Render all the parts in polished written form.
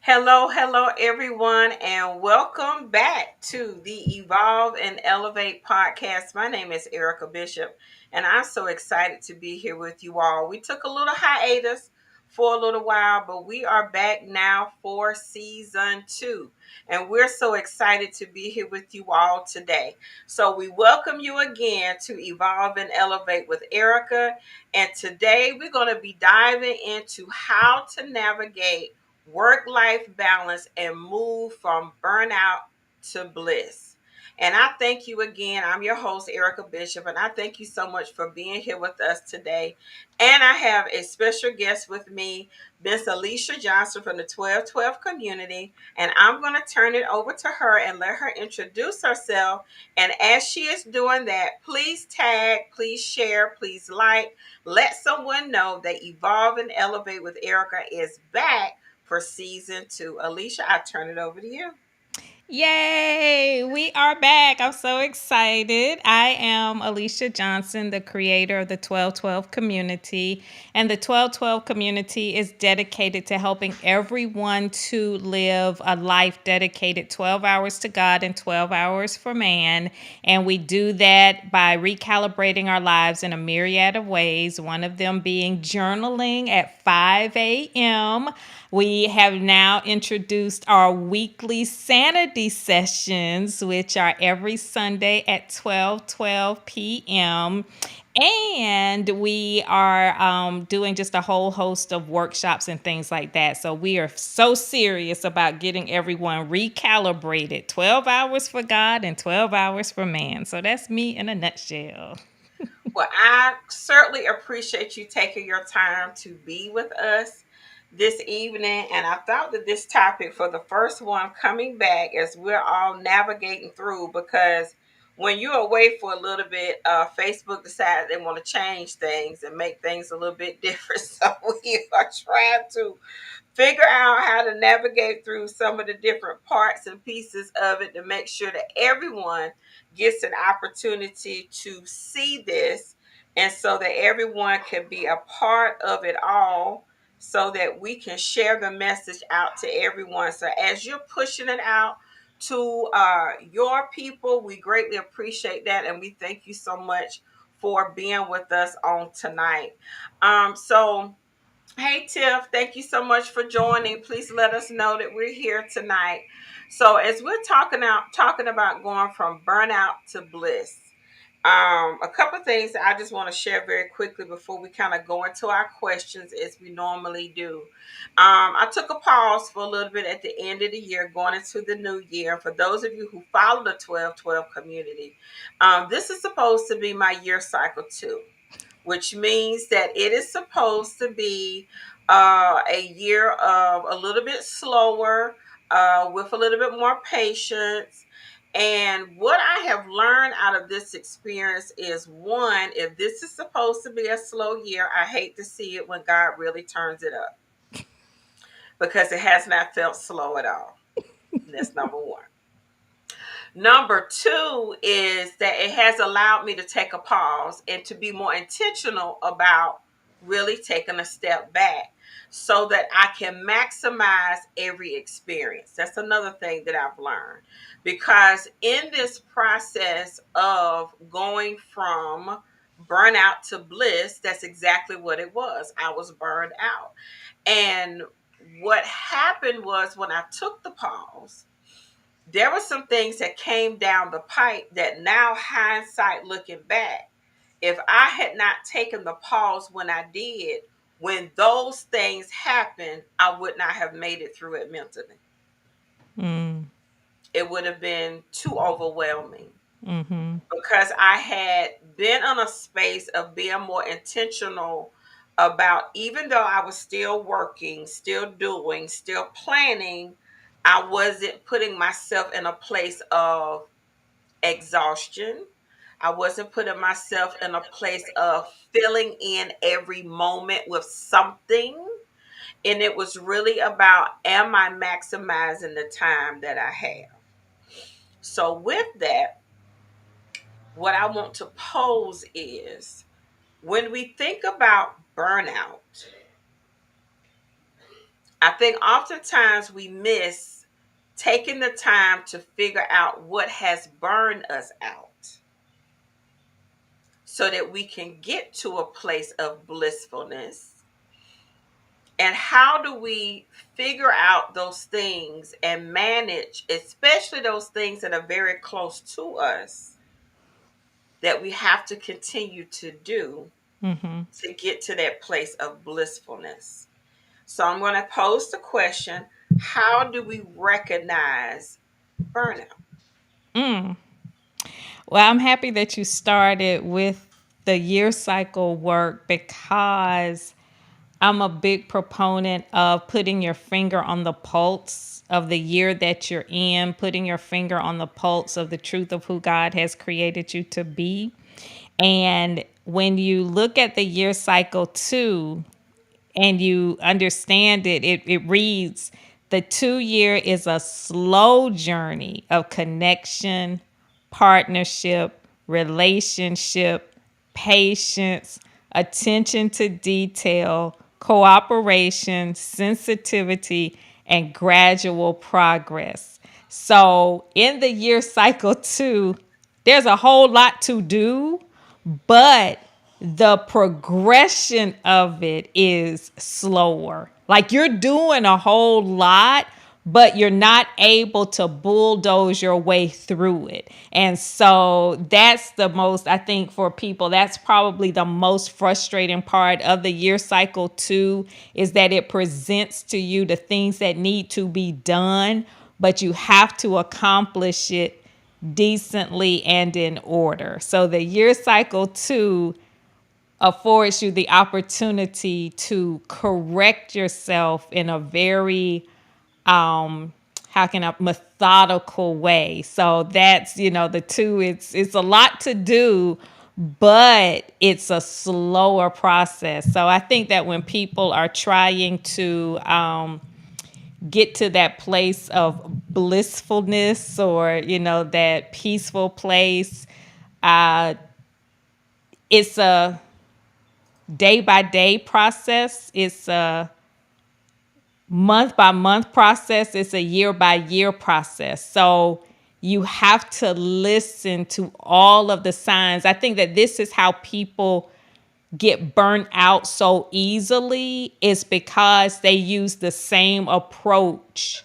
Hello, hello, everyone, and welcome back to the Evolve and Elevate podcast. My name is Erica Bishop, and I'm so excited to be here with you all. We took a little hiatus for a little while, but we are back now for season 2, and we're so excited to be here with you all today. So, we welcome you again to Evolve and Elevate with Erica, and today we're going to be diving into how to navigate work life balance and move from burnout to bliss. And I thank you again. I'm your host, Erica Bishop, and I thank you so much for being here with us today. And I have a special guest with me, Miss Alicia Johnson from the 1212 community. And I'm going to turn it over to her and let her introduce herself. And as she is doing that, please tag, please share, please like, let someone know that Evolve and Elevate with Erica is back for season 2. Alicia, I turn it over to you. Yay! We are back. I'm so excited. I am Alicia Johnson, the creator of the 1212 community. And the 1212 community is dedicated to helping everyone to live a life dedicated 12 hours to God and 12 hours for man. And we do that by recalibrating our lives in a myriad of ways, one of them being journaling at 5 a.m. We have now introduced our weekly sanity sessions, which are every Sunday at 12:12 p.m. And we are doing just a whole host of workshops and things like that. So we are so serious about getting everyone recalibrated, 12 hours for God and 12 hours for man. So that's me in a nutshell. Well, I certainly appreciate you taking your time to be with us this evening. And I thought that this topic for the first one coming back as we're all navigating through, because when you're away for a little bit, Facebook decided they want to change things and make things a little bit different. So we are trying to figure out how to navigate through some of the different parts and pieces of it to make sure that everyone gets an opportunity to see this, and so that everyone can be a part of it all, so that we can share the message out to everyone. So as you're pushing it out to your people, we greatly appreciate that, and we thank you so much for being with us on tonight. So Hey Tiff, thank you so much for joining. Please let us know that we're here tonight. So as we're talking about going from burnout to bliss, a couple of things that I just want to share very quickly before we kind of go into our questions as we normally do. I took a pause for a little bit at the end of the year, going into the new year. For those of you who follow the 1212 community, this is supposed to be my year cycle too, which means that it is supposed to be a year of a little bit slower, with a little bit more patience. And what I have learned out of this experience is, one, if this is supposed to be a slow year, I hate to see it when God really turns it up, because it has not felt slow at all. That's number one. Number two is that it has allowed me to take a pause and to be more intentional about really taking a step back so that I can maximize every experience. That's another thing that I've learned, because in this process of going from burnout to bliss, that's exactly what it was. I was burned out. And what happened was, when I took the pause, there were some things that came down the pipe that now, hindsight looking back, if I had not taken the pause when I did, when those things happened, I would not have made it through it mentally. Mm, It would have been too overwhelming, mm-hmm. because I had been in a space of being more intentional about, even though I was still working, still doing, still planning, I wasn't putting myself in a place of exhaustion. I wasn't putting myself in a place of filling in every moment with something. And it was really about, am I maximizing the time that I have? So, with that, what I want to pose is, when we think about burnout, I think oftentimes we miss taking the time to figure out what has burned us out so that we can get to a place of blissfulness. And how do we figure out those things and manage, especially those things that are very close to us, that we have to continue to do Mm-hmm. to get to that place of blissfulness? So I'm going to pose the question: how do we recognize burnout? Mm. Well, I'm happy that you started with the year cycle work because I'm a big proponent of putting your finger on the pulse of the year that you're in, putting your finger on the pulse of the truth of who God has created you to be. And when you look at the year cycle too, and you understand it, it reads the 2 year is a slow journey of connection, partnership, relationship, patience, attention to detail, cooperation, sensitivity, and gradual progress. So in the year cycle two, there's a whole lot to do, but the progression of it is slower. Like you're doing a whole lot, but you're not able to bulldoze your way through it. And so that's the most, I think, for people, that's probably the most frustrating part of the year cycle too, is that it presents to you the things that need to be done, but you have to accomplish it decently and in order. So the year cycle two affords you the opportunity to correct yourself in a very how can I methodical way. So that's, the two, it's a lot to do, but it's a slower process. So I think that when people are trying to get to that place of blissfulness, or that peaceful place, uh, it's a day by day process, it's a month by month process, it's a year by year process. So you have to listen to all of the signs. I think that this is how people get burnt out so easily, is because they use the same approach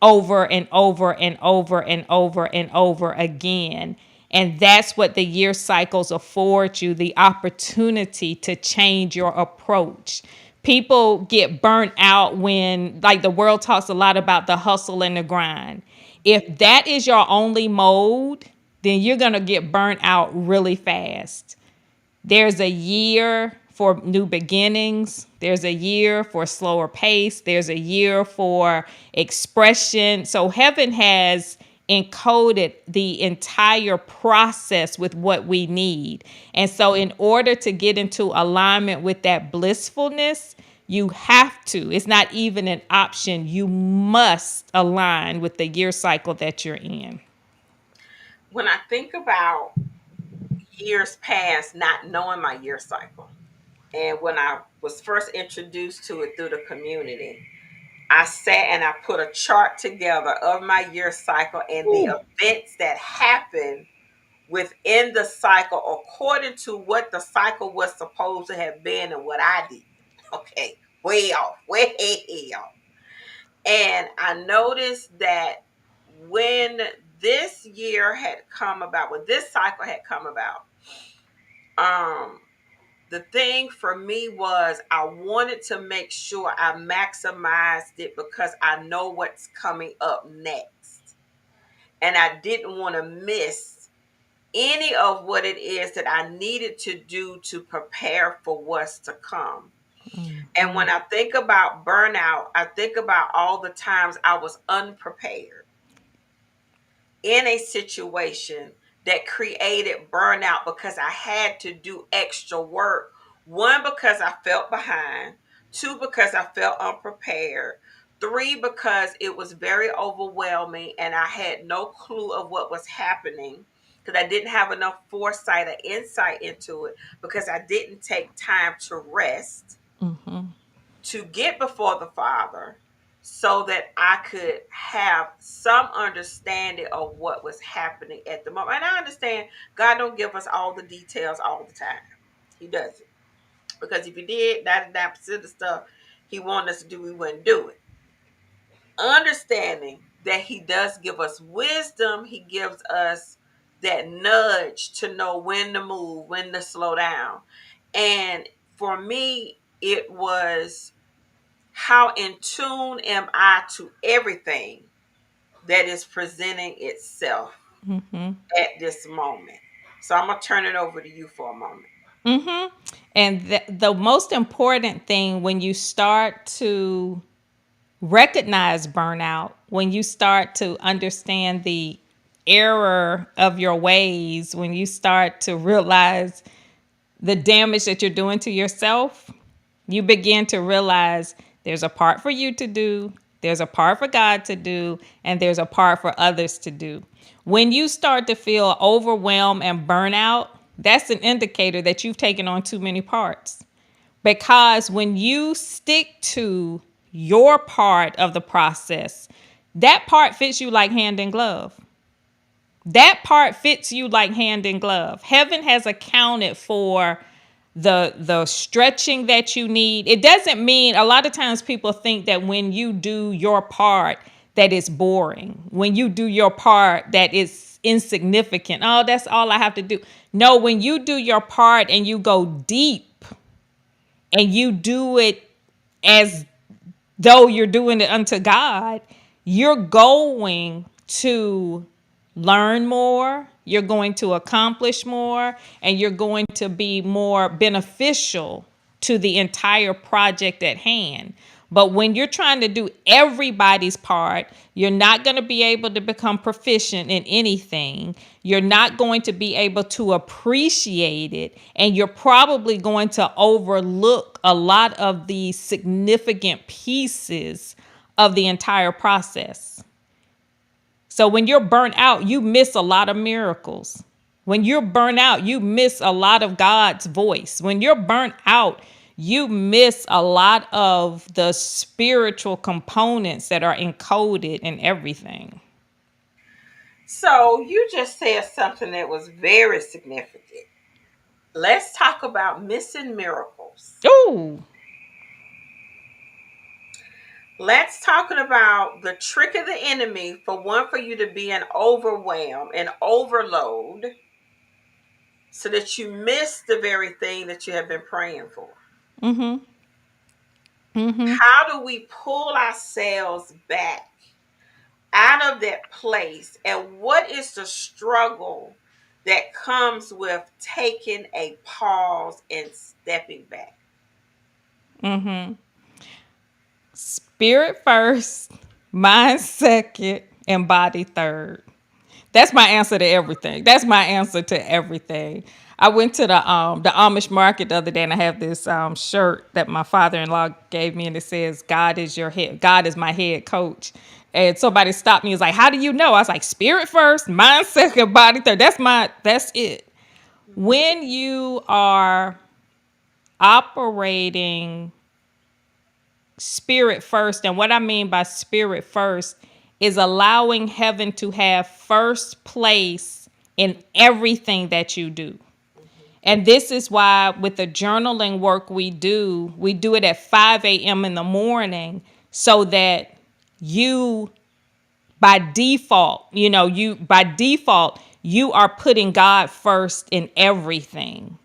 over and over and over and over and over again. And that's what the year cycles afford you, the opportunity to change your approach. People get burnt out when, like, the world talks a lot about the hustle and the grind. If that is your only mode, then you're going to get burnt out really fast. There's a year for new beginnings. There's a year for slower pace. There's a year for expression. So heaven has encoded the entire process with what we need. And so in order to get into alignment with that blissfulness, you have to. It's not even an option. You must align with the year cycle that you're in. When I think about years past not knowing my year cycle, and when I was first introduced to it through the community, I sat and I put a chart together of my year cycle and the Ooh. events that happened within the cycle according to what the cycle was supposed to have been and what I did. Okay, way off, way off. And I noticed that when this year had come about, when this cycle had come about, um, the thing for me was I wanted to make sure I maximized it because I know what's coming up next. And I didn't want to miss any of what it is that I needed to do to prepare for what's to come. And when I think about burnout, I think about all the times I was unprepared in a situation that created burnout because I had to do extra work. One, because I felt behind. Two, because I felt unprepared. Three, because it was very overwhelming and I had no clue of what was happening because I didn't have enough foresight or insight into it because I didn't take time to rest. to get before the Father so that I could have some understanding of what was happening at the moment. And I understand God don't give us all the details all the time. He doesn't. Because if he did, 99% of the stuff he wanted us to do, we wouldn't do it. Understanding that he does give us wisdom, he gives us that nudge to know when to move, when to slow down. And for me, it was, how in tune am I to everything that is presenting itself Mm-hmm. at this moment? So I'm going to turn it over to you for a moment. Mm-hmm. And the most important thing when you start to recognize burnout, when you start to understand the error of your ways, when you start to realize the damage that you're doing to yourself, you begin to realize there's a part for you to do, there's a part for God to do, and there's a part for others to do. When you start to feel overwhelmed and burnout, that's an indicator that you've taken on too many parts. Because when you stick to your part of the process, that part fits you like hand in glove. That part fits you like hand in glove. Heaven has accounted for the stretching that you need. It doesn't mean, a lot of times people think that when you do your part that it's boring. When you do your part that is insignificant. Oh, that's all I have to do. No, when you do your part and you go deep and you do it as though you're doing it unto God, you're going to learn more, you're going to accomplish more, and you're going to be more beneficial to the entire project at hand. But when you're trying to do everybody's part, you're not going to be able to become proficient in anything. You're not going to be able to appreciate it. And you're probably going to overlook a lot of the significant pieces of the entire process. So when you're burnt out, you miss a lot of miracles. When you're burnt out, you miss a lot of God's voice. When you're burnt out, you miss a lot of the spiritual components that are encoded in everything. So you just said something that was very significant. Let's talk about missing miracles. Ooh. Let's talk about the trick of the enemy for one, for you to be an overwhelm and overload so that you miss the very thing that you have been praying for. Mm-hmm. Mm-hmm. How do we pull ourselves back out of that place? And what is the struggle that comes with taking a pause and stepping back? Mm-hmm. Spirit first, mind second, and body third. That's my answer to everything. That's my answer to everything. I went to the Amish market the other day, and I have this shirt that my father-in-law gave me, and it says, "God is your head. God is my head coach." And somebody stopped me. And was like, "How do you know?" I was like, "Spirit first, mind second, body third." That's it. Mhm. When you are operating spirit first, and what I mean by spirit first is allowing heaven to have first place in everything that you do. Mhm. And this is why with the journaling work we do it at 5 a.m. in the morning so that you by default, you are putting God first in everything.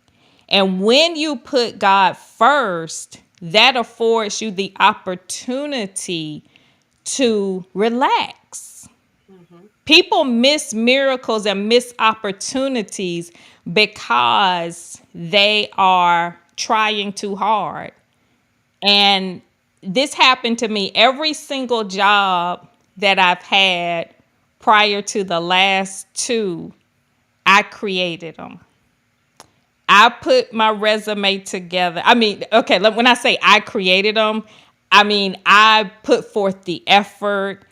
And when you put God first, that affords you the opportunity to relax. Mhm. People miss miracles and miss opportunities because they are trying too hard. And this happened to me every single job that I've had prior to the last two. I created them. I put my resume together. I mean, okay, when I say I created them, I mean, I put forth the effort.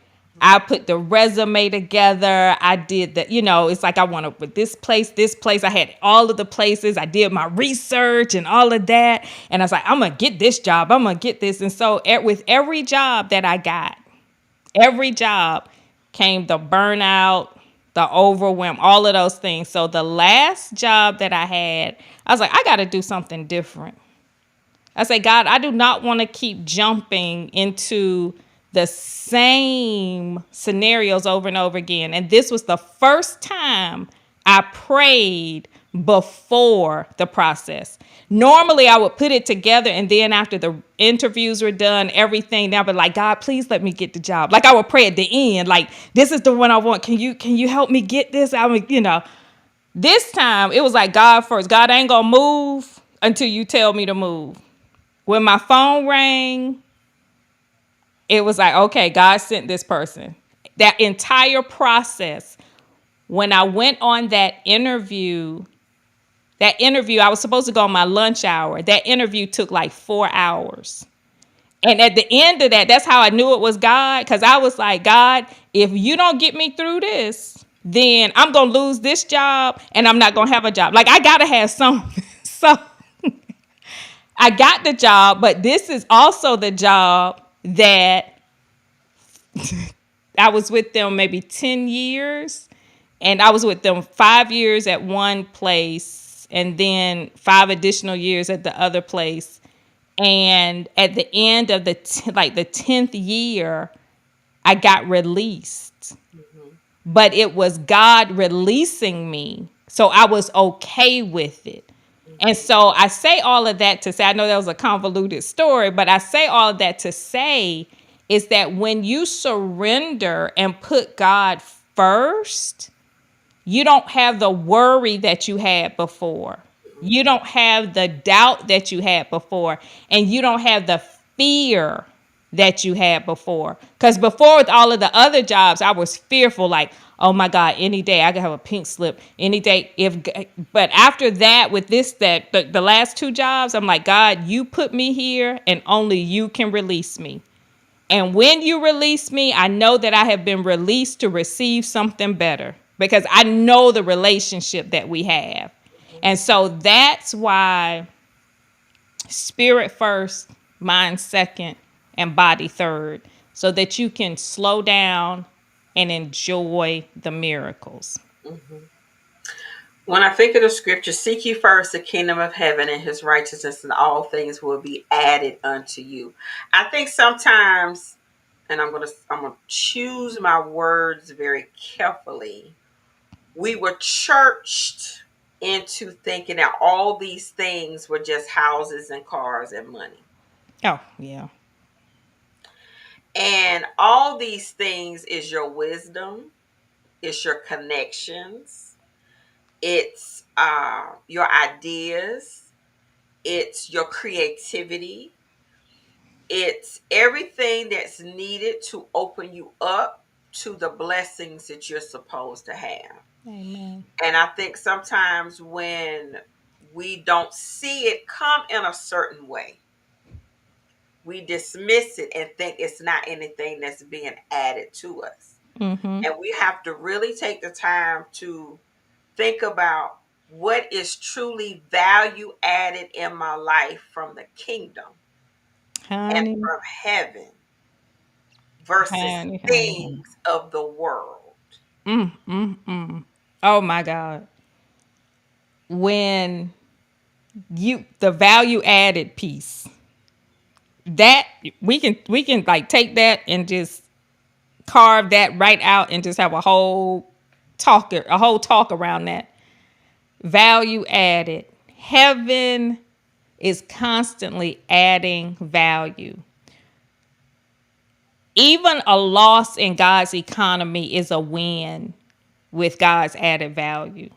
I put the resume together. I did the, it's like I want to with this place, this place. I had all of the places. I did my research and all of that. And I was like, I'm going to get this job. I'm going to get this. And so with every job that I got, every job came the burnout, the overwhelm, all of those things. So the last job that I had, I was like, I got to do something different. I say, God, I do not want to keep jumping into the same scenarios over and over again. And this was the first time I prayed before the process. Normally, I would put it together, and then after the interviews were done, everything, I'd be like, God, please let me get the job. Like I would pray at the end, like, this is the one I want. Can you help me get this? This time it was like God first. God ain't gonna move until you tell me to move. When my phone rang, it was like, okay, God sent this person. That entire process, when I went on that interview, I was supposed to go on my lunch hour. That interview took like 4 hours. And at the end of that, that's how I knew it was God. Because I was like, God, if you don't get me through this, then I'm going to lose this job and I'm not going to have a job. Like, I got to have something. So I got the job, but this is also the job that I was with them maybe 10 years. And I was with them 5 years at one place and then 5 additional years at the other place. And at the end of the 10th year, I got released. Mhm. But it was God releasing me. So I was okay with it. And Mhm. so I say all of that to say, I know that was a convoluted story, but I say all of that to say is that when you surrender and put God first, you don't have the worry that you had before. You Mhm. don't have the doubt that you had before. And you don't have the fear that you had before. Because before, with all of the other jobs, I was fearful, like, oh my God, any day I could have a pink slip. Any day, but after that, with the last two jobs, I'm like, God, you put me here and only you can release me. And when you release me, I know that I have been released to receive something better because I know the relationship that we have. And so that's why spirit first, mind second, and body third, so that you can slow down and enjoy the miracles. Mhm. When I think of the scripture, seek ye first the kingdom of heaven and his righteousness, and all things will be added unto you. I think sometimes, and I'm gonna choose my words very carefully. We were churched into thinking that all these things were just houses and cars and money. Oh, yeah. And all these things is your wisdom, it's your connections, it's your ideas, it's your creativity, it's everything that's needed to open you up to the blessings that you're supposed to have. Amen. And I think sometimes when we don't see it come in a certain way, we dismiss it and think it's not anything that's being added to us. Mm-hmm. And we have to really take the time to think about what is truly value added in my life from the kingdom and Honey, from heaven versus honey, honey, honey. things of the world. Oh my God. When the value added piece, that we can like take that and just carve that right out and just have a whole talk around that. Value added. Heaven is constantly adding value. Even a loss in God's economy is a win with God's added value.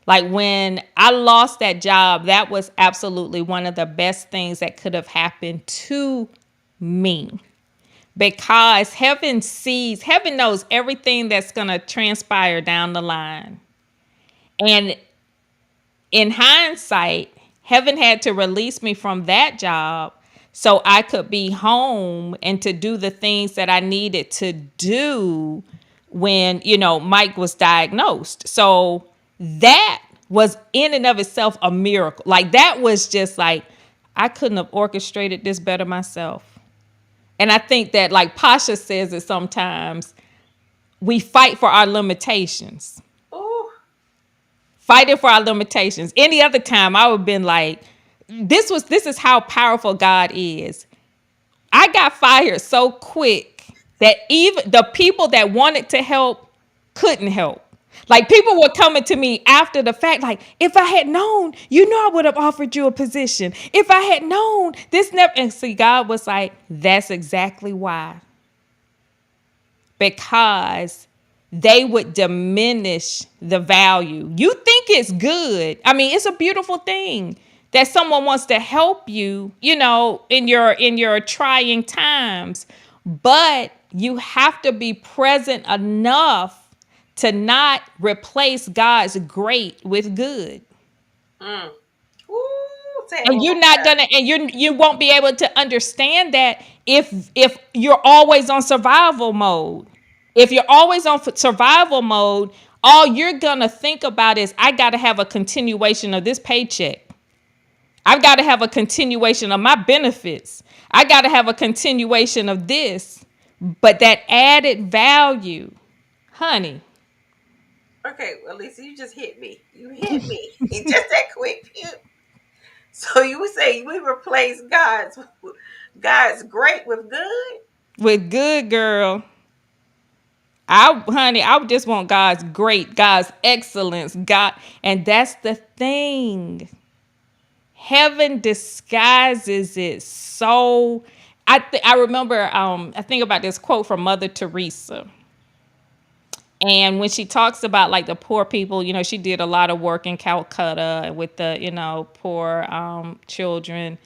Like when I lost that job, that was absolutely one of the best things that could have happened to me, because heaven knows everything that's going to transpire down the line. And in hindsight, heaven had to release me from that job so I could be home and to do the things that I needed to do when, Mike was diagnosed. So that was in and of itself a miracle. Like that was just like, I couldn't have orchestrated this better myself. And I think that, like Pasha says it sometimes, we fight for our limitations. Ooh. Fighting for our limitations. Any other time, I would have been like, this is how powerful God is. I got fired so quick that even the people that wanted to help couldn't help. Like people were coming to me after the fact, like, if I had known, I would have offered you a position. If I had known this never, and see, God was like, that's exactly why. Because they would diminish the value. You think it's good. I mean, it's a beautiful thing that someone wants to help you, in your trying times. But you have to be present enough to not replace God's great with good. Mm. Ooh, say it And one you're more not time. gonna, and you won't be able to understand that if you're always on survival mode. If you're always on survival mode, all you're gonna think about is, I got to have a continuation of this paycheck. I've got to have a continuation of my benefits. I got to have a continuation of this. But that added value, honey. Okay, well, Lisa, you just hit me. You hit me. It just that quick. Phew. So you would say we replace God's great with good? With good, girl. Honey, I just want God's great, God's excellence, God. And that's the thing. Heaven disguises it so. I remember, I think about this quote from Mother Teresa. And when she talks about like the poor people, she did a lot of work in Calcutta with the, poor children.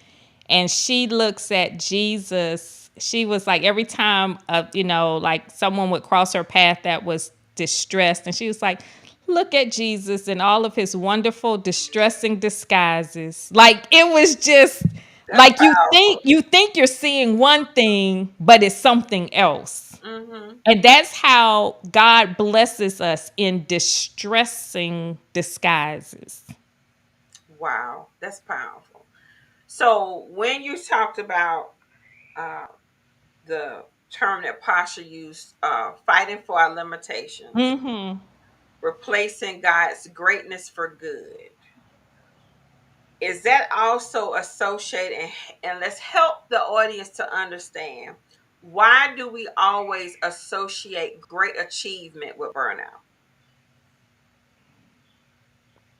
And she looks at Jesus. She was like, every time, like someone would cross her path that was distressed. And she was like, look at Jesus and all of his wonderful, distressing disguises. Like it was just That's like powerful. you think you're seeing one thing, but it's something else. Mm-hmm. And that's how God blesses us in distressing disguises. Wow, that's powerful. So when you talked about uh, the term that Pasha used, fighting for our limitations, Mm-hmm. replacing God's greatness for good, is that also associated? And let's help the audience to understand, why do we always associate great achievement with burnout?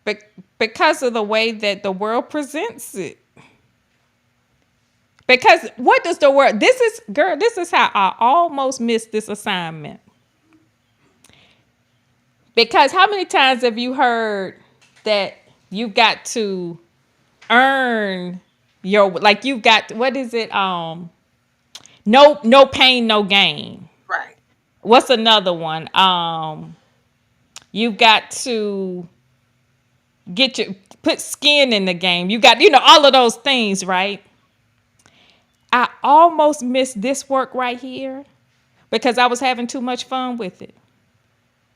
But because of the way that the world presents it. Because what does the world, this is how I almost missed this assignment. Because how many times have you heard that you've got to earn like you've got, what is it? No pain, no gain. Right. What's another one? You've got to put skin in the game. You got, all of those things, right? I almost missed this work right here because I was having too much fun with it.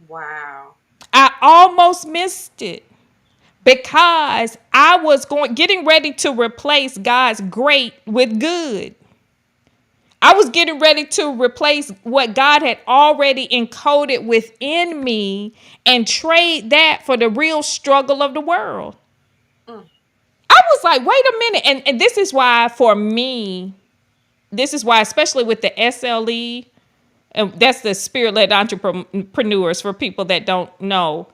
Wow. I almost missed it because I was getting ready to replace God's great with good. I was getting ready to replace what God had already encoded within me and trade that for the real struggle of the world. Mm. I was like, wait a minute. And this is why, for me, especially with the SLE, and that's the spirit-led entrepreneurs, for people that don't know,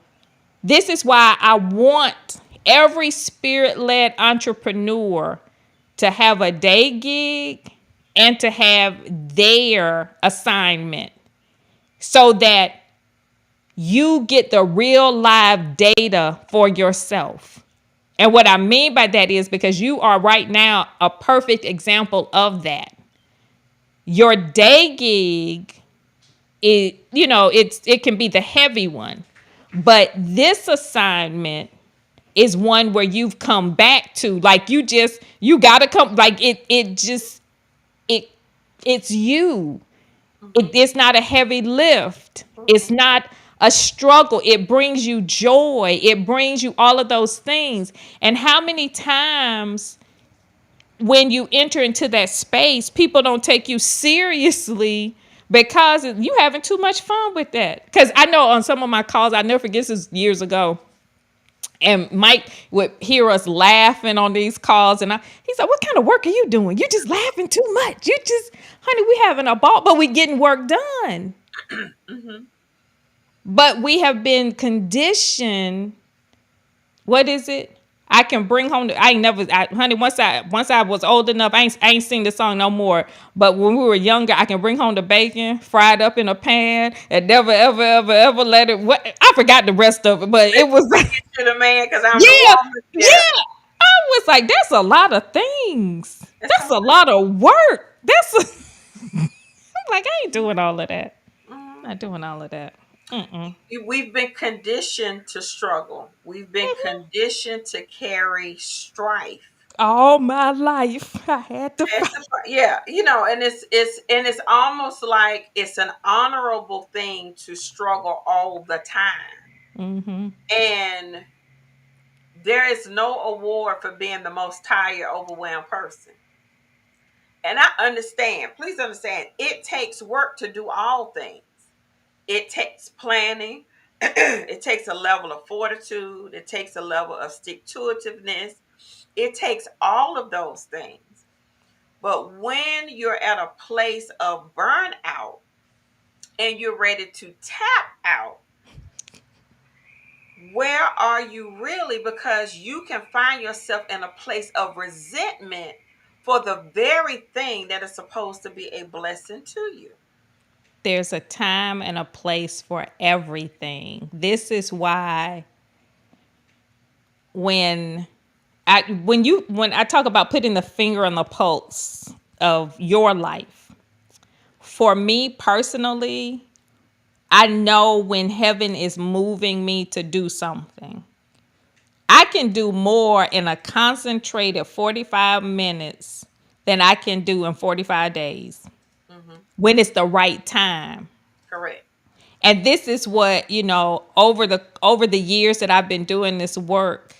this is why I want every spirit-led entrepreneur to have a day gig and to have their assignment so that you get the real live data for yourself. And what I mean by that is, because you are right now a perfect example of that. Your day gig, it can be the heavy one, but this assignment is one where you've come back to. Like you gotta come. Like it it's you. Mm-hmm. It's not a heavy lift. It's Mm-mm. not a struggle. It brings you joy. It brings you all of those things. And how many times when you enter into that space, people don't take you seriously because you having too much fun with that. Because I know on some of my calls, I never forget this years ago, and Mike would hear us laughing on these calls, and he's like, "What kind of work are you doing? You just laughing too much. You just, honey, we having a ball, but we getting work done." Mm-hmm. But we have been conditioned. What is it? I can bring home. I ain't never, honey. Once I was old enough, I ain't sing the song no more. But when we were younger, I can bring home the bacon fried up in a pan and never, ever, ever, ever let it. What I forgot the rest of it, but it was Bring it to the man because I'm the yeah, woman. Yeah. yeah. I was like, that's a lot of things. It's a That's a lot. lot of work. I'm like, I ain't doing all of that. Mhm. Not doing all of that. Mm-mm. We've been conditioned to struggle. We've been conditioned to carry strife. All my life, I had to That's fight. yeah, and it's almost like it's an honorable thing to struggle all the time. Mm-hmm. And there is no award for being the most tired, overwhelmed person. And I understand, please understand, it takes work to do all things. It takes planning, it takes a level of fortitude, it takes a level of stick to itiveness, it takes all of those things. But when you're at a place of burnout and you're ready to tap out, where are you really? Because you can find yourself in a place of resentment for the very thing that is supposed to be a blessing to you. There's a time and a place for everything. This is why when when I talk about putting the finger on the pulse of your life, for me personally, I know when heaven is moving me to do something. I can do more in a concentrated 45 minutes than I can do in 45 days Hmm. when it's the right time. Correct. And this is what, over the years that I've been doing this work,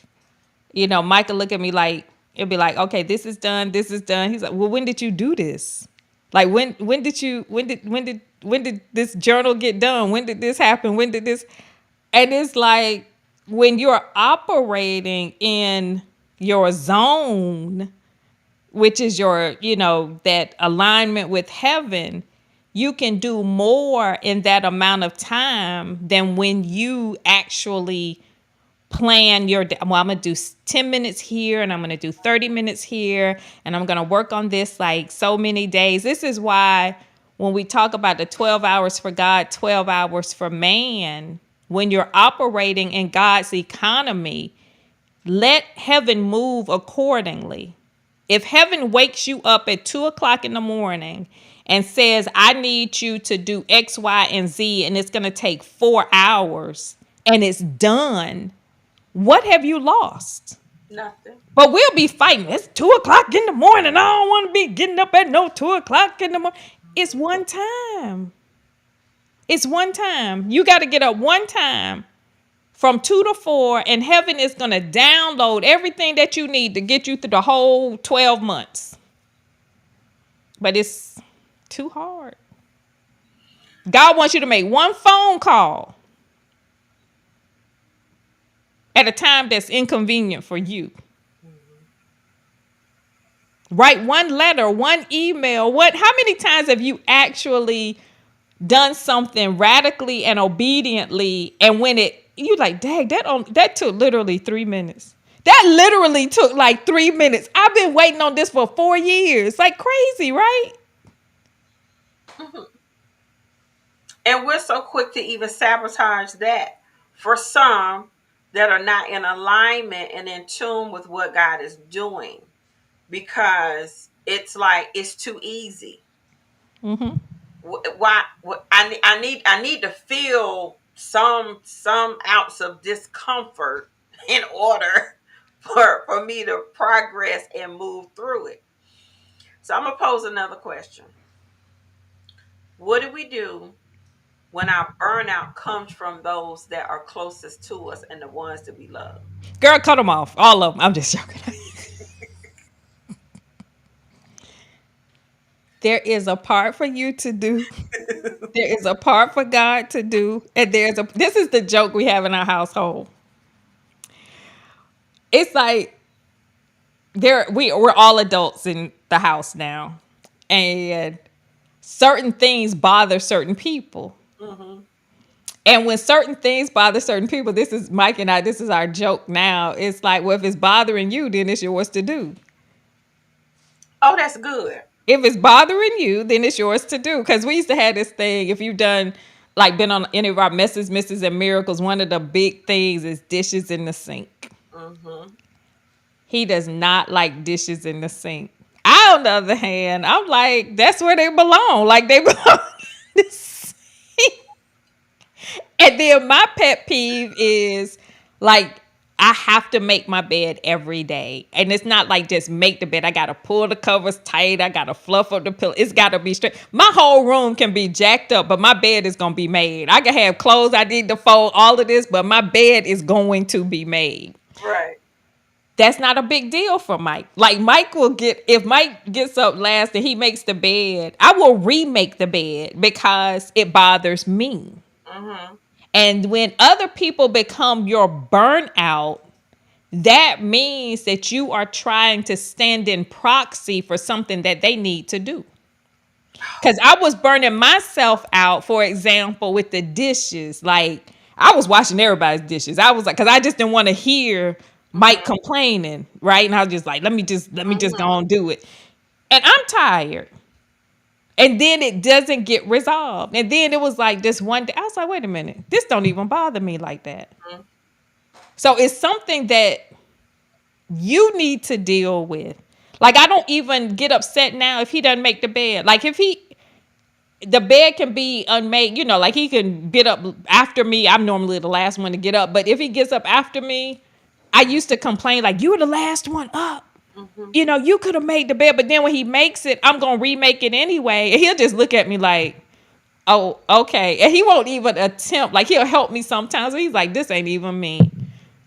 Micah look at me like, it'd be like, okay, this is done, this is done. He's like, well, when did you do this? Like when did this journal get done? When did this happen? When did this? And it's like when you're operating in your zone, which is that alignment with heaven, you can do more in that amount of time than when you actually plan your day. Well, I'm gonna do 10 minutes here and I'm gonna do 30 minutes here and I'm gonna work on this like so many days. This is why when we talk about the 12 hours for God, 12 hours for man, when you're operating in God's economy, let heaven move accordingly. If heaven wakes you up at 2 o'clock in the morning and says, I need you to do X, Y, and Z, and it's going to take 4 hours and it's done, what have you lost? Nothing. But we'll be fighting. It's 2 o'clock in the morning. I don't want to be getting up at no 2 o'clock in the morning. It's one time. It's one time. You got to get up one time from 2 to 4, and heaven is going to download everything that you need to get you through the whole 12 months. But it's too hard. God wants you to make one phone call at a time that's inconvenient for you. Mhm. Write one letter, one email. How many times have you actually done something radically and obediently, and when you like, dang, that took literally 3 minutes. That literally took like 3 minutes. I've been waiting on this for 4 years. Like crazy, right? Mhm. And we're so quick to even sabotage that for some that are not in alignment and in tune with what God is doing, because it's like it's too easy. Mm-hmm. Why? I need to feel some ounce of discomfort in order for me to progress and move through it. So I'm gonna pose another question. What do we do when our burnout comes from those that are closest to us and the ones that we love? Girl, cut them off. All of them. I'm just joking. There is a part for you to do. There is a part for God to do. And this is the joke we have in our household. It's like we're all adults in the house now. And certain things bother certain people. Hmm. And when certain things bother certain people, this is Mike and I, this is our joke now. It's like, well, if it's bothering you, then it's yours to do. Oh, that's good. If it's bothering you, then it's yours to do. Because we used to have this thing. If you've done, like, been on any of our messes, misses, and miracles, one of the big things is dishes in the sink. Hmm. He does not like dishes in the sink. I, on the other hand, I'm like, that's where they belong. Like, they belong in the sink. And then my pet peeve is like, I have to make my bed every day. And it's not like just make the bed. I got to pull the covers tight. I got to fluff up the pillow. It's got to be straight. My whole room can be jacked up, but my bed is going to be made. I can have clothes I need to fold, all of this, but my bed is going to be made. Right. That's not a big deal for Mike. Like Mike will if Mike gets up last and he makes the bed, I will remake the bed because it bothers me. Hmm. And when other people become your burnout, that means that you are trying to stand in proxy for something that they need to do. Because I was burning myself out, for example, with the dishes. Like, I was washing everybody's dishes. I was like, because I just didn't want to hear Mike Hmm. complaining, right? And I was just like, let me just go Hmm. and do it. And I'm tired. And then it doesn't get resolved. And then it was like this one day, I was like, wait a minute, this don't even bother me like that. So it's something that you need to deal with. Like I don't even get upset now if he doesn't make the bed. Like if the bed can be unmade, like he can get up after me. I'm normally the last one to get up, but if he gets up after me, I used to complain like you were the last one up. Hmm. You could have made the bed, but then when he makes it, I'm gonna remake it anyway. And he'll just look at me like, oh, okay. And he won't even attempt, like he'll help me sometimes. But he's like, this ain't even me.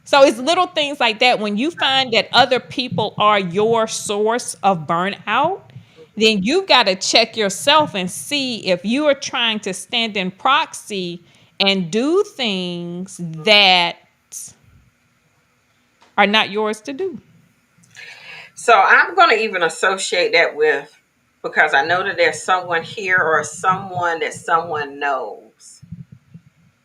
So it's little things like that. When you find that other people are your source of burnout, then you've got to check yourself and see if you are trying to stand in proxy and do things that are not yours to do. So I'm going to even associate that with, because I know that there's someone here or someone that someone knows.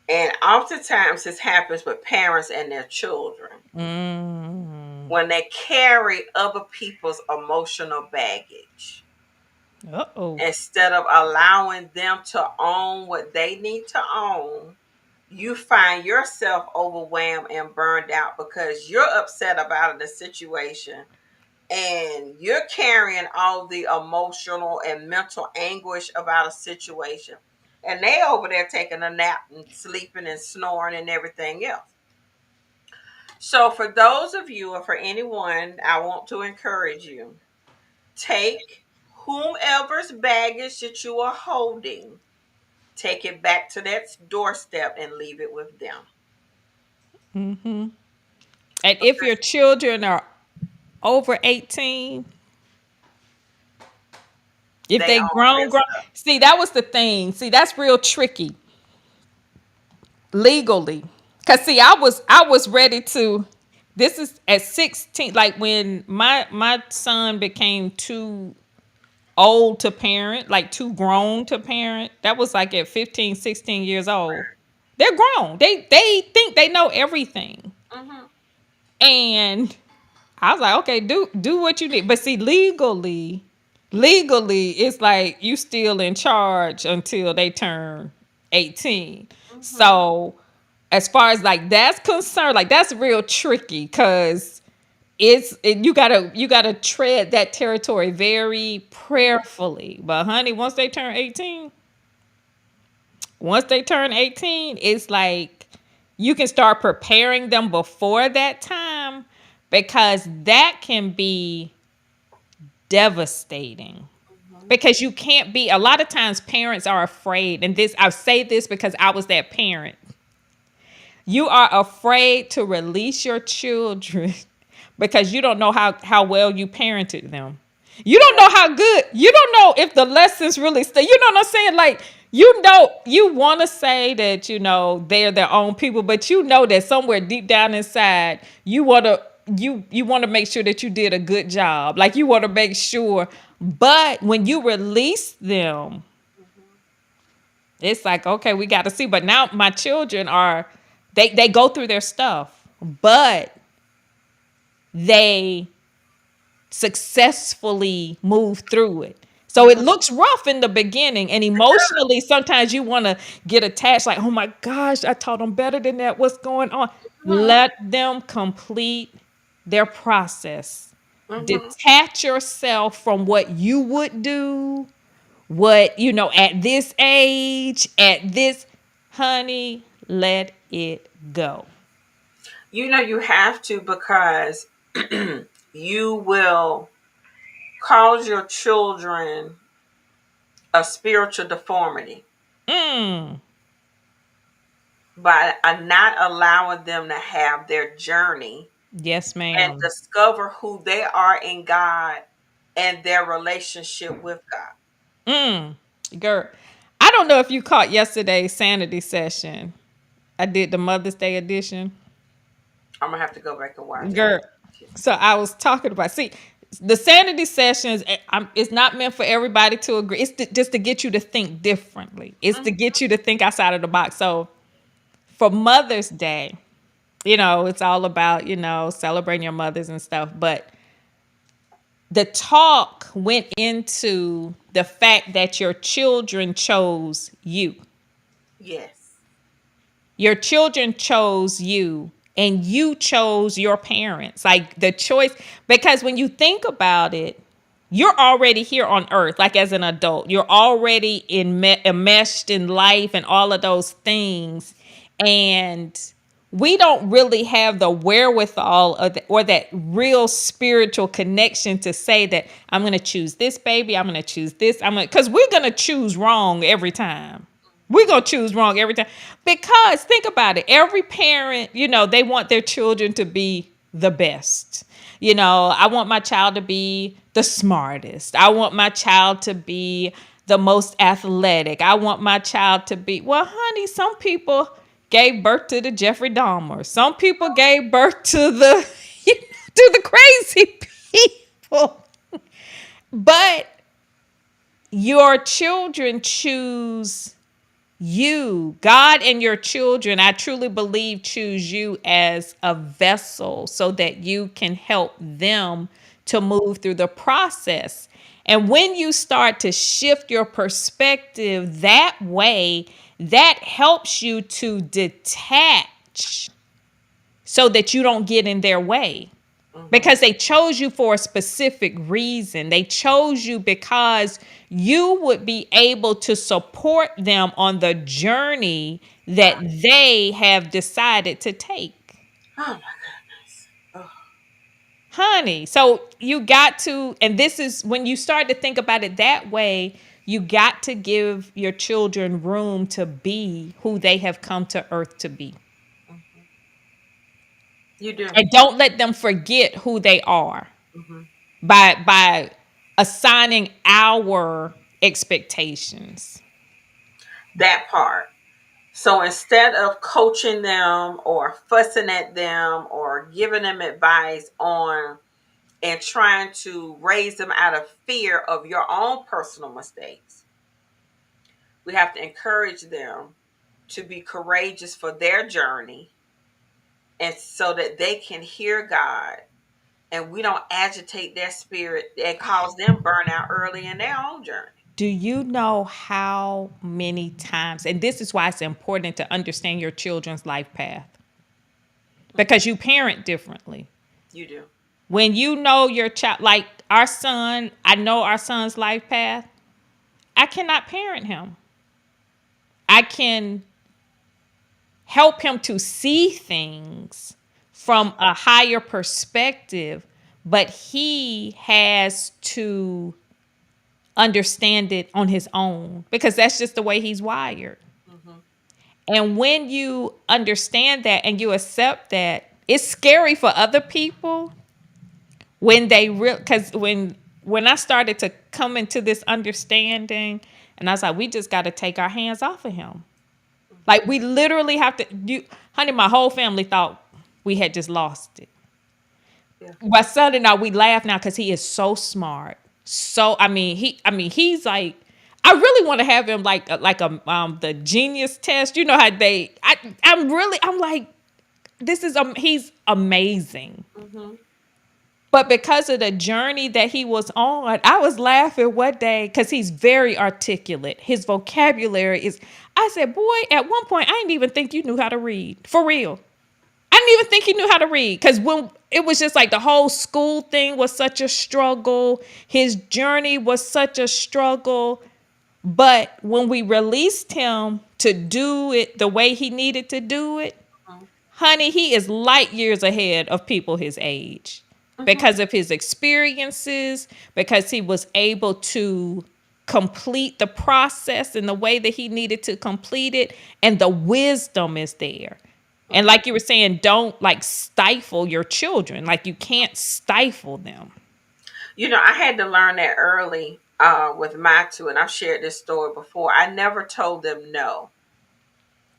And oftentimes this happens with parents and their children Mm. when they carry other people's emotional baggage Uh-oh. instead of allowing them to own what they need to own. You find yourself overwhelmed and burned out because you're upset about the situation and you're carrying all the emotional and mental anguish about a situation. And they over there taking a nap and sleeping and snoring and everything else. So for those of you or for anyone, I want to encourage you, take whomever's baggage that you are holding, take it back to that doorstep and leave it with them. Mm-hmm. And if your Because children are over 18, if they they own their grown, stuff. see, that was the thing. See, that's real tricky legally. Cause see, I was ready to. This is at 16. Like when my son became too old to parent, like too grown to parent. That was like at 15, 16 years old. They're grown. They think they know everything. Hmm. And I was like, okay, do what you need. But see, legally, it's like you still in charge until they turn 18. Hmm. So as far as like that's concerned, like that's real tricky because you gotta tread that territory very prayerfully. But honey, once they turn 18, it's like You can start preparing them before that time, because that can be devastating. Mhm. Because you can't be, a lot of times parents are afraid, and this, I say this because I was that parent. You are afraid to release your children because you don't know how well you parented them. You don't Yeah. know how good, you don't know if the lessons really stay. You know what I'm saying? Like, you know, you want to say that, they're their own people, but you know that somewhere deep down inside, you want to make sure that you did a good job. Like, you want to make sure. But when you release them, Mhm. it's like, okay, we got to see. But now my children are, they go through their stuff, but they successfully move through it. So it Mhm. looks rough in the beginning, and emotionally, sometimes you want to get attached, like, oh my gosh, I taught them better than that. What's going on? Mhm. Let them complete their process. Mhm. Detach yourself from what you would do, what, at this age, at this, honey, let it go. You have to, because you will cause your children a spiritual deformity Mm. by not allowing them to have their journey Yes, and ma'am. discover who they are in God and their relationship with God. Mm. Girl, I don't know if you caught yesterday's sanity session. I did the Mother's Day edition. I'm gonna have to go back and watch. I Girl, didn't watch it. so I was talking about, see, the sanity sessions, it's not meant for everybody to agree. It's just to get you to think differently. It's to Mhm. get you to think outside of the box. So for Mother's Day, it's all about, celebrating your mothers and stuff. But the talk went into the fact that your children chose you. Yes. Your children chose you, and you chose your parents. Like, the choice, because when you think about it, you're already here on earth, like as an adult. You're already enmeshed in life and all of those things. And we don't really have the wherewithal or that real spiritual connection to say that I'm going to choose this baby, I'm going to choose this, because we're going to choose wrong every time. We're going to choose wrong every time. Because think about it. Every parent, they want their children to be the best. I want my child to be the smartest. I want my child to be the most athletic. I want my child to be, well, honey, some people gave birth to the Jeffrey Dahmer. Some people gave birth to the to the crazy people. But your children choose you. God and your children, I truly believe, choose you as a vessel so that you can help them to move through the process. And when you start to shift your perspective that way, that helps you to detach so that you don't get in their way, Mhm. because they chose you for a specific reason. They chose you because you would be able to support them on the journey that Right. they have decided to take. Oh my goodness. Oh. Honey, so you got to, and this is when you start to think about it that way, you got to give your children room to be who they have come to earth to be. Mhm. You do. And don't let them forget who they are Mhm. by assigning our expectations. That part. So instead of coaching them or fussing at them or giving them advice on and trying to raise them out of fear of your own personal mistakes, we have to encourage them to be courageous for their journey and so that they can hear God and we don't agitate their spirit and cause them burnout early in their own journey. Do you know how many times, and this is why it's important to understand your children's life path, Mhm. because you parent differently. You do. When you know your child, like our son, I know our son's life path. I cannot parent him. I can help him to see things from a higher perspective, but he has to understand it on his own because that's just the way he's wired. Mm-hmm. And when you understand that and you accept that, it's scary for other people when they real because when I started to come into this understanding, and I was like, we just got to take our hands off of him. Mm-hmm. Like we literally have to. You, honey, my whole family thought we had just lost it. Yeah. My son and I, we laugh now because he is so smart. So he's like, I really want to have him like a the genius test. You know how I'm like, this is he's amazing. Mm-hmm. But because of the journey that he was on, I was laughing one day because he's very articulate. His vocabulary is. I said, boy, at one point I didn't even think you knew how to read for real. I didn't even think he knew how to read because when it was just like the whole school thing was such a struggle, his journey was such a struggle. But when we released him to do it the way he needed to do it, honey, he is light years ahead of people his age Mm-hmm. because of his experiences, because he was able to complete the process in the way that he needed to complete it, and the wisdom is there. And Mm-hmm. like you were saying, don't like stifle your children. Like you can't stifle them. I had to learn that early with my two, and I've shared this story before. I never told them no.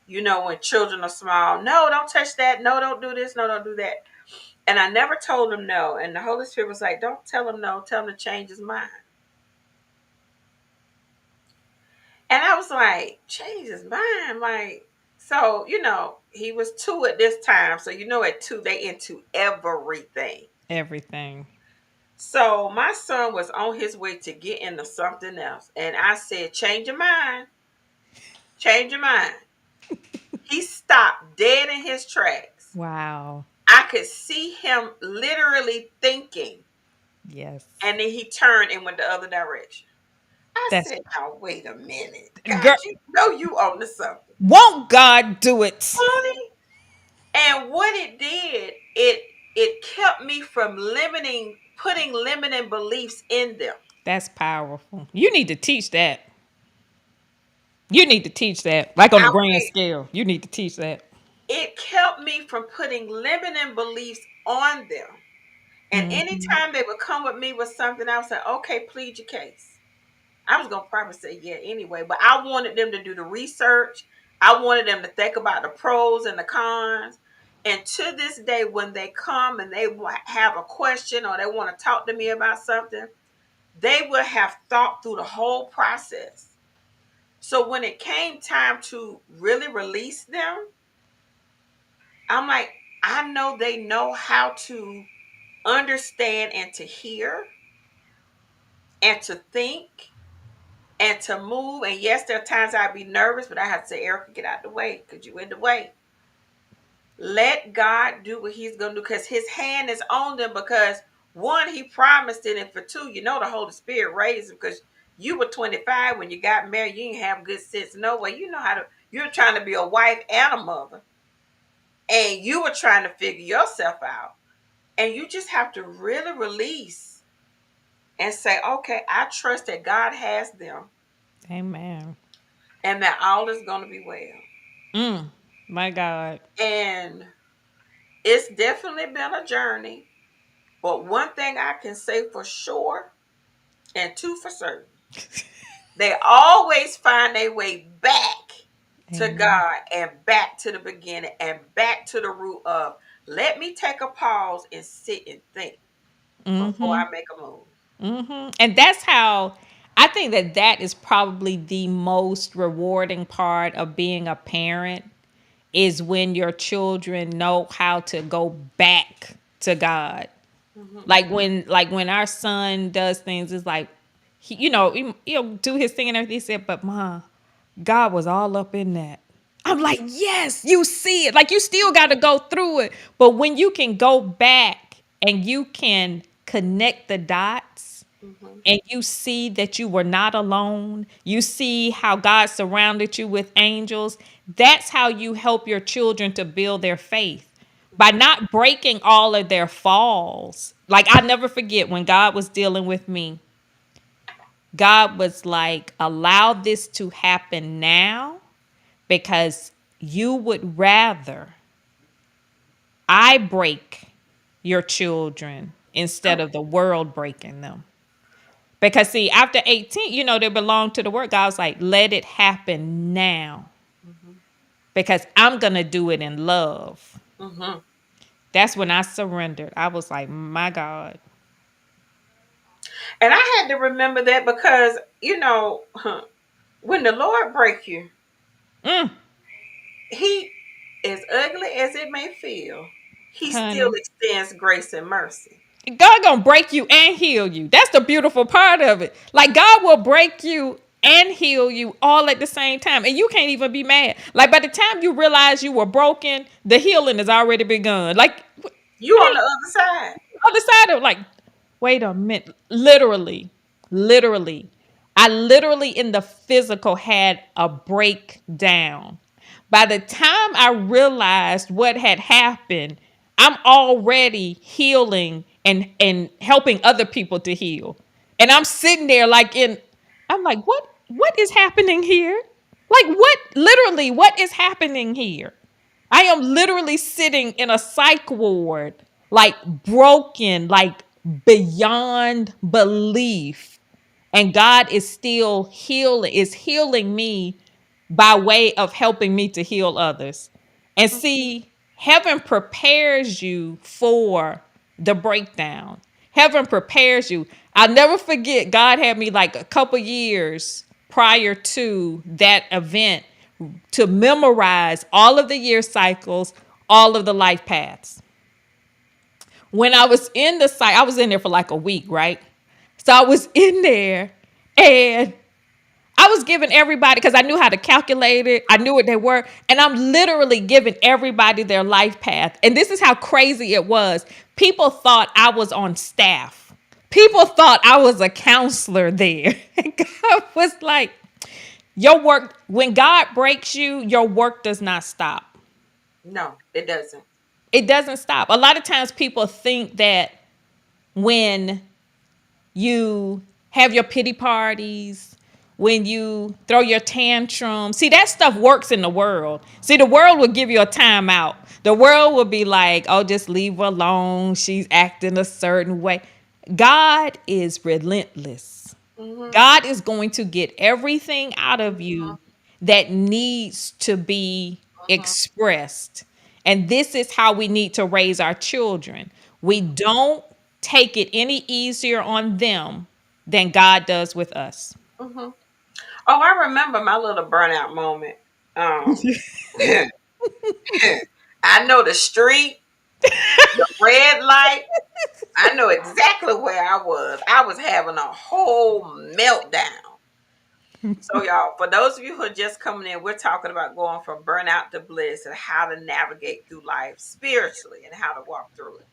When children are small, no, don't touch that. No, don't do this. No, don't do that. And I never told him no. And the Holy Spirit was like, don't tell him no. Tell him to change his mind. And I was like, change his mind? Like, so, he was two at this time. So, at two, they into everything. Everything. So my son was on his way to get into something else. And I said, change your mind. Change your mind. He stopped dead in his tracks. Wow. I could see him literally thinking. Yes. And then he turned and went the other direction. I That's said, now wait a minute. girl. God, you know you on to something. Won't God do it? Honey. And what it did, it kept me from putting limiting beliefs in them. That's powerful. You need to teach that. You need to teach that. Like on a I grand mean, scale. You need to teach that. it kept me from putting limiting beliefs on them. And Mhm. anytime they would come with me with something, I would say, okay, plead your case. I was gonna probably say yeah anyway, but I wanted them to do the research. I wanted them to think about the pros and the cons. And to this day, when they come and they have a question or they want to talk to me about something, they will have thought through the whole process. So when it came time to really release them, I'm like, I know they know how to understand and to hear and to think and to move. And yes, there are times I'd be nervous, but I have to say, Erica, get out the way because you in the way. Let God do what he's going to do because his hand is on them because one, he promised it. And for two, the Holy Spirit raised him because you were 25 when you got married. You didn't have good sense. No way. You know how to, you're trying to be a wife and a mother. And you were trying to figure yourself out. And you just have to really release and say, okay, I trust that God has them Amen. and that all is going to be well. Mm. My God. And it's definitely been a journey. But one thing I can say for sure, and two for certain, they always find their way back to Amen. God and back to the beginning and back to the root of let me take a pause and sit and think before Mm-hmm. I make a move. Mm-hmm. And that's how I think that is probably the most rewarding part of being a parent is when your children know how to go back to God. Mm-hmm. Like when our son does things, it's like he'll do his thing and everything. He said, "But ma, God was all up in that." I'm like, yes, you see it. Like you still got to go through it, but when you can go back and you can connect the dots, Mhm. and you see that you were not alone, you see how God surrounded you with angels, that's how you help your children to build their faith. By Mhm. not breaking all of their falls. Like, I never forget when God was dealing with me, God was like, allow this to happen now because you would rather I break your children instead of the world breaking them. Because see, after 18, they belong to the word. God's like, let it happen now. Mhm. Because I'm gonna do it in love. Mhm. That's when I surrendered. I was like, my God. And I had to remember that because when the Lord break you, Mm, He, as ugly as it may feel, He still honey. extends grace and mercy. God gonna break you and heal you. That's the beautiful part of it. Like, God will break you and heal you all at the same time. And you can't even be mad. Like, by the time you realize you were broken, the healing has already begun. Like, You on the other side. other side of, like, wait a minute. Literally. I literally in the physical had a breakdown. By the time I realized what had happened, I'm already healing and helping other people to heal. And I'm sitting there like I'm like, what is happening here? Like, what is happening here? I am literally sitting in a psych ward, like broken, like beyond belief. And God is still healing me by way of helping me to heal others. And see, heaven prepares you for the breakdown. Heaven prepares you. I'll never forget, God had me like a couple years prior to that event to memorize all of the year cycles, all of the life paths. When I was in the site, I was in there for like a week, right? So I was in there and I was giving everybody, because I knew how to calculate it, I knew what they were, and I'm literally giving everybody their life path. And this is how crazy it was. People thought I was on staff. People thought I was a counselor there. And God was like, your work, when God breaks you, your work does not stop. No, it doesn't. It doesn't stop. A lot of times people think that when you have your pity parties, when you throw your tantrum. See, that stuff works in the world. See, the world will give you a timeout. The world will be like, oh, just leave her alone. She's acting a certain way. God is relentless. Mhm. God is going to get everything out of Mhm. you that needs to be Mhm. expressed. And this is how we need to raise our children. We don't take it any easier on them than God does with us. Mhm. Oh, I remember my little burnout moment. Um, I know the street, the red light. I know exactly where I was. I was having a whole meltdown. So, y'all, for those of you who are just coming in, we're talking about going from burnout to bliss and how to navigate through life spiritually and how to walk through it.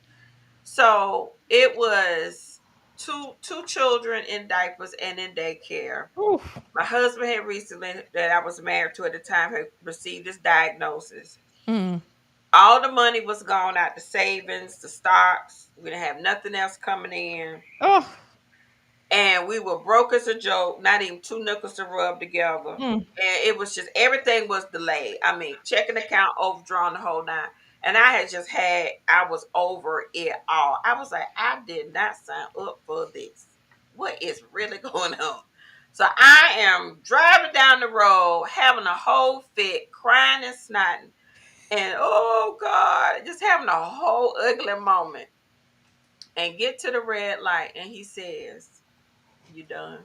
So, it was two children in diapers and in daycare. Oof. My husband had recently, that I was married to at the time, had received his diagnosis. Mm. All the money was gone out, the savings, the stocks. We didn't have nothing else coming in. Oh. And we were broke as a joke, not even two nickels to rub together. Mm. And it was just everything was delayed. I mean, checking account overdrawn the whole nine. And I had just had, I was over it all. I was like, I did not sign up for this. What is really going on? So I am driving down the road, having a whole fit, crying and snotting. And oh God, just having a whole ugly moment. And get to the red light, and he says, you done?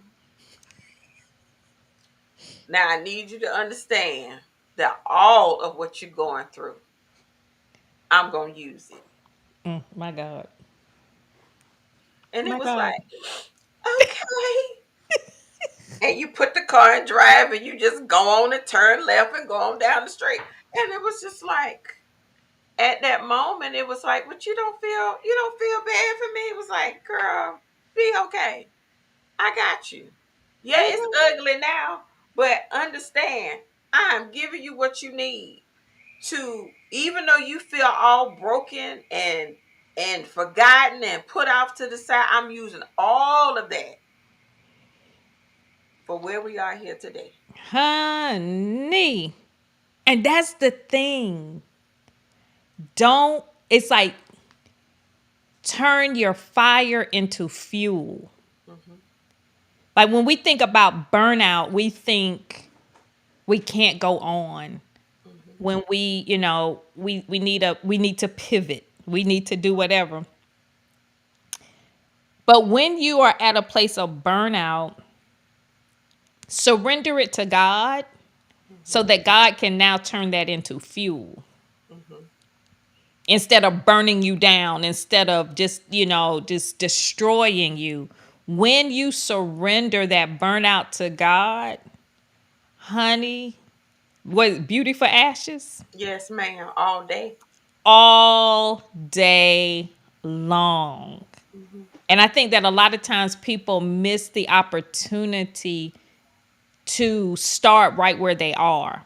Now I need you to understand that all of what you're going through, I'm gonna use it. Mm. My God. And it My was God. like, okay. And you put the car in drive and you just go on and turn left and go on down the street. And it was just like at that moment, it was like, but you don't feel bad for me. It was like, girl, be okay. I got you. Yeah, it's Mhm. ugly now, but understand, I'm giving you what you need to, even though you feel all broken and forgotten and put off to the side, I'm using all of that for where we are here today. Honey. And that's the thing. Don't, it's like turn your fire into fuel. Hmm. Like when we think about burnout, we think we can't go on. Hmm. When we, we need to pivot. We need to do whatever. But when you are at a place of burnout, surrender it to God so Hmm. that God can now turn that into fuel Hmm. instead of burning you down, instead of just destroying you. When you surrender that burnout to God, honey, what beauty for ashes? Yes, ma'am, all day. All day long. Hmm. And I think that a lot of times people miss the opportunity to start right where they are.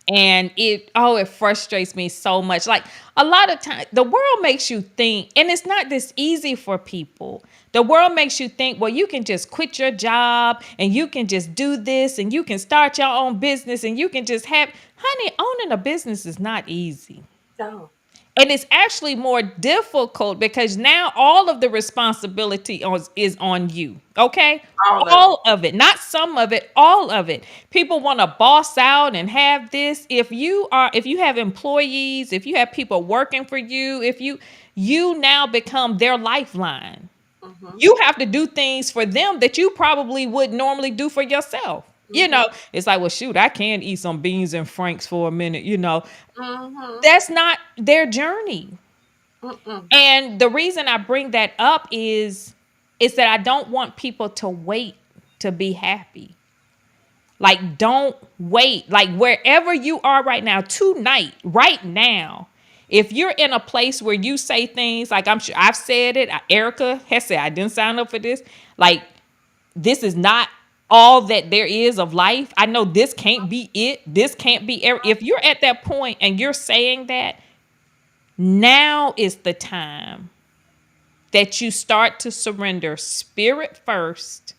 And it frustrates me so much. Like a lot of times the world makes you think, and it's not this easy for people. The world makes you think, well, you can just quit your job and you can just do this and you can start your own business and you can just have, honey, owning a business is not easy. No, And it's actually more difficult because now all of the responsibility is on you. Okay. all of it. All of it, not some of it, all of it. People want to boss out and have this. If you have employees, if you have people working for you, you now become their lifeline. Hmm. You have to do things for them that you probably would normally do for yourself. Hmm. It's like, well, shoot, I can eat some beans and franks for a minute. Hmm. That's not their journey. Mm-mm. And the reason I bring that up is that I don't want people to wait to be happy. Like don't wait. Like wherever you are right now, tonight, right now, if you're in a place where you say things like I'm sure I've said it, Erica has said I didn't sign up for this. Like this is not all that there is of life. I know this can't be it. This can't be if you're at that point and you're saying that, now is the time that you start to surrender spirit first,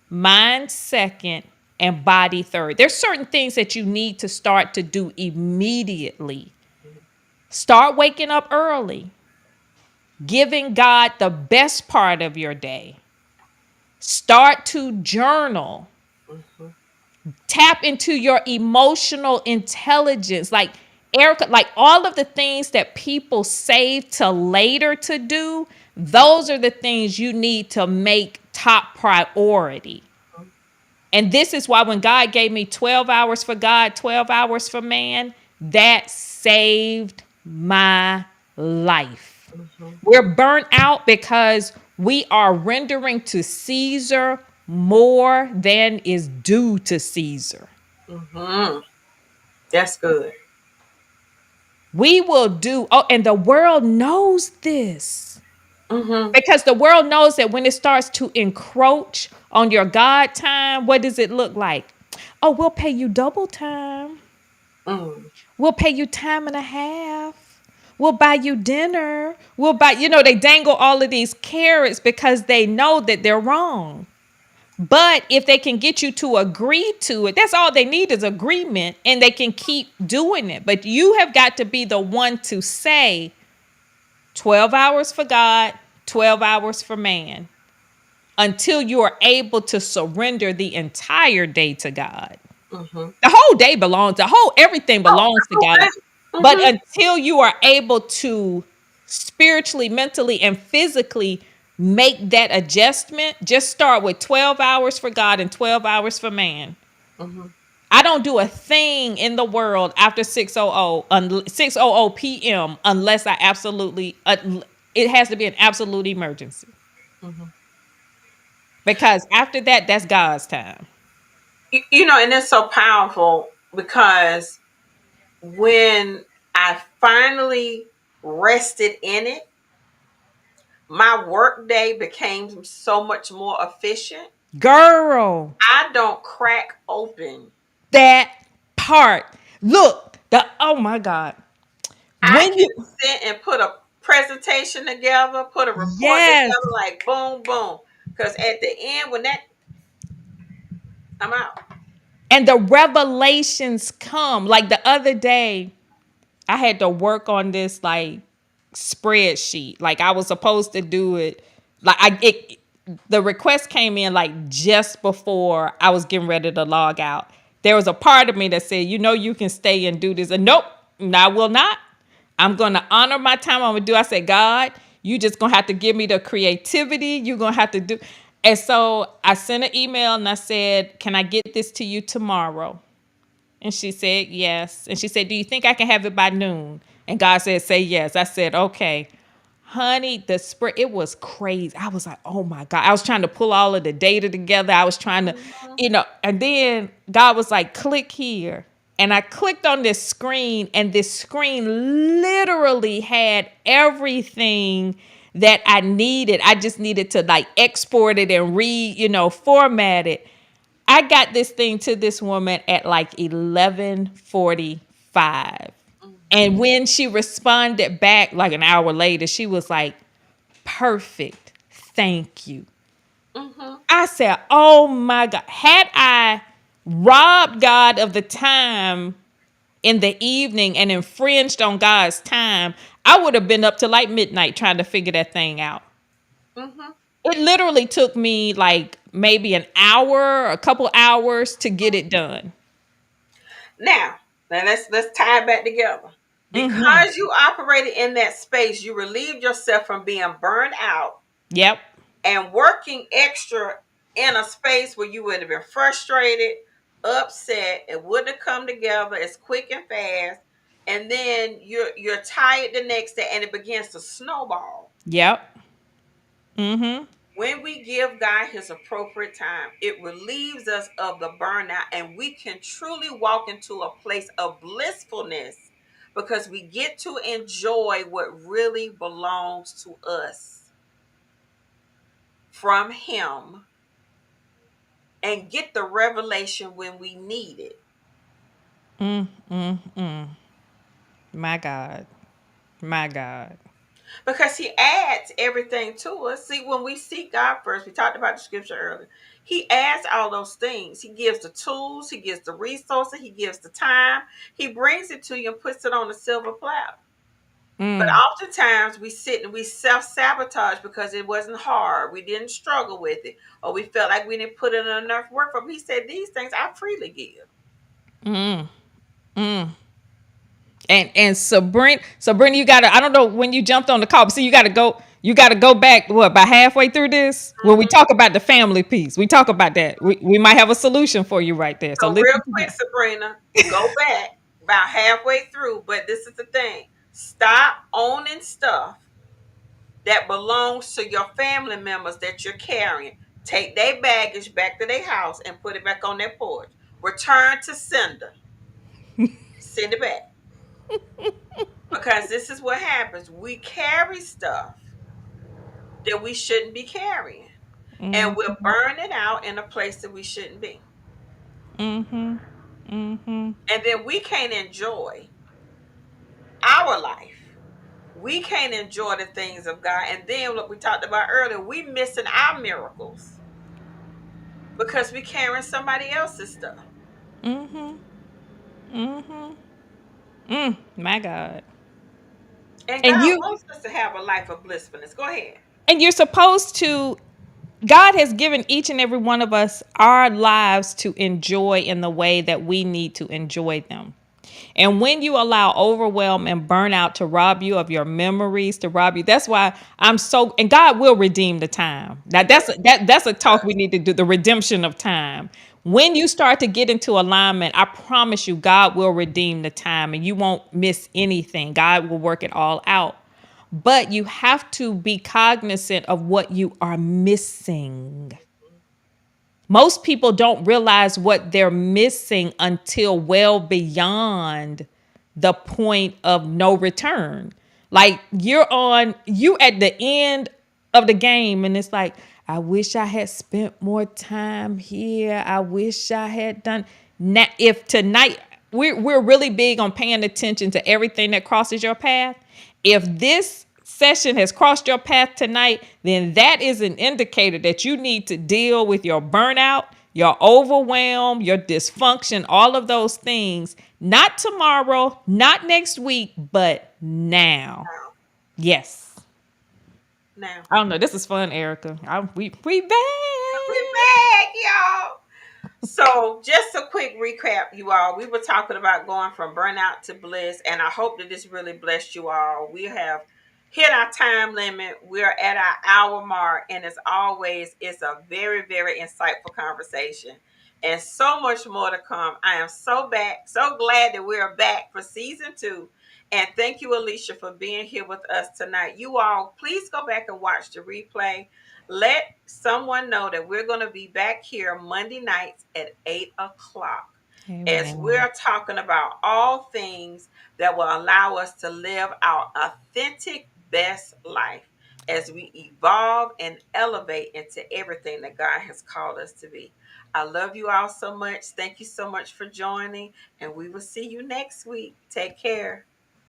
mind second, and body third. There's certain things that you need to start to do immediately. Start waking up early, giving God the best part of your day. Start to journal. Hmm. Tap into your emotional intelligence. Like Erica, like all of the things that people save to later to do, those are the things you need to make top priority. And this is why when God gave me 12 hours for God, 12 hours for man, that saved my life. Hmm. We're burnt out because we are rendering to Caesar more than is due to Caesar. Hmm. That's good. We will do, oh, and the world knows this Hmm. because the world knows that when it starts to encroach on your God time, what does it look like? Oh, we'll pay you double time. Mm. We'll pay you time and a half. We'll buy you dinner. They dangle all of these carrots because they know that they're wrong. But if they can get you to agree to it, that's all they need is agreement and they can keep doing it. But you have got to be the one to say 12 hours for God, 12 hours for man until you are able to surrender the entire day to God. Hmm. The whole day belongs, everything belongs to God. But Hmm. until you are able to spiritually, mentally, and physically make that adjustment, just start with 12 hours for God and 12 hours for man. Hmm. I don't do a thing in the world after 6:00 p.m. unless I absolutely it has to be an absolute emergency. Hmm. Because after that, that's God's time. And it's so powerful because when I finally rested in it, My work day became so much more efficient. Girl, I don't crack open. that part. Look, the oh my God. I When can you sit and put a presentation together, put a report yes, together, like boom, boom. Because at the end, when that, I'm out. and the revelations come. Like the other day, I had to work on this like spreadsheet. Like I was supposed to do it. Like the request came in like just before I was getting ready to log out. There was a part of me that said, you know, you can stay and do this. And nope, I will not. I'm gonna honor my time. I'm gonna do. I said, God, you just gonna have to give me the creativity. You're gonna have to do. And so I sent an email and I said, can I get this to you tomorrow? And she said, yes. And she said, do you think I can have it by noon? And God said, say yes. I said, okay. Honey, the spread, it was crazy. I was like, oh my God. I was trying to pull all of the data together. I was trying to, Mhm. and then God was like, click here. And I clicked on this screen, and this screen literally had everything that I needed. I just needed to like export it and format it. I got this thing to this woman at like 11:45. And Mhm. when she responded back like an hour later, she was like, perfect. Thank you. Mhm. I said, oh my God. Had I robbed God of the time in the evening and infringed on God's time, I would have been up to like midnight trying to figure that thing out. Mhm. It literally took me like maybe an hour, a couple hours to get it done. Now, let's tie it back together. Mm-hmm. Because you operated in that space, you relieved yourself from being burned out Yep. and working extra in a space where you would have been frustrated, upset, it wouldn't have come together as quick and fast. And then you're tired the next day and it begins to snowball. Yep. Mm-hmm. When we give God his appropriate time, it relieves us of the burnout and we can truly walk into a place of blissfulness because we get to enjoy what really belongs to us from him and get the revelation when we need it. My God. My God. Because he adds everything to us. See, when we seek God first, we talked about the scripture earlier. He adds all those things. He gives the tools, he gives the resources, he gives the time. He brings it to you and puts it on a silver platter. But Mm. oftentimes we sit and we self sabotage because it wasn't hard. We didn't struggle with it, or we felt like we didn't put in enough work. But he said, these things I freely give. And Sabrina, you gotta, I don't know when you jumped on the call, but see, you gotta go back what about halfway through this when we Mhm. talk about the family piece. We talk about that. We might have a solution for you right there. So So, real listen to quick, that. Sabrina, go back about halfway through. But this is the thing: stop owning stuff that belongs to your family members that you're carrying. Take their baggage back to their house and put it back on their porch. Return to sender. Send it back. Because this is what happens. We carry stuff that we shouldn't be carrying. And we're burning out in a place that we shouldn't be. Mm-hmm. Mm-hmm. And then we can't enjoy our life. We can't enjoy the things of God. And then what we talked about earlier, we missing our miracles because we carrying somebody else's stuff. Mm-hmm. Mm-hmm. My God. And And God you wants us to have a life of blissfulness. Go ahead. and you're supposed to, God has given each and every one of us our lives to enjoy in the way that we need to enjoy them. And when you allow overwhelm and burnout to rob you of your memories, to rob you, that's why I'm so, and God will redeem the time. Now Yes, that's a talk we need to do, the redemption of time. When you start to get into alignment, I promise you, God will redeem the time and you won't miss anything. God will work it all out. But you have to be cognizant of what you are missing. Most people don't realize what they're missing until well beyond the point of no return. Like you at the end. of the game, and it's like, I wish I had spent more time here. I wish I had done. Now, if tonight we're really big on paying attention to everything that crosses your path. If this session has crossed your path tonight, then that is an indicator that you need to deal with your burnout, your overwhelm, your dysfunction, all of those things. Not tomorrow, not next week, but now. Now, Yes. now. I don't know. This is fun, Erica. We back. We're back, y'all. So, just a quick recap, you all. We were talking about going from burnout to bliss, and I hope that this really blessed you all. We have hit our time limit. We're at our hour mark, and as always, it's a very, very insightful conversation, and so much more to come. I am so glad that we're back for season 2. And thank you, Alicia, for being here with us tonight. You all, please go back and watch the replay. Let someone know that we're going to be back here Monday nights at 8 o'clock as Amen. we're talking about all things that will allow us to live our authentic best life as we evolve and elevate into everything that God has called us to be. I love you all so much. Thank you so much for joining, and we will see you next week. Take care.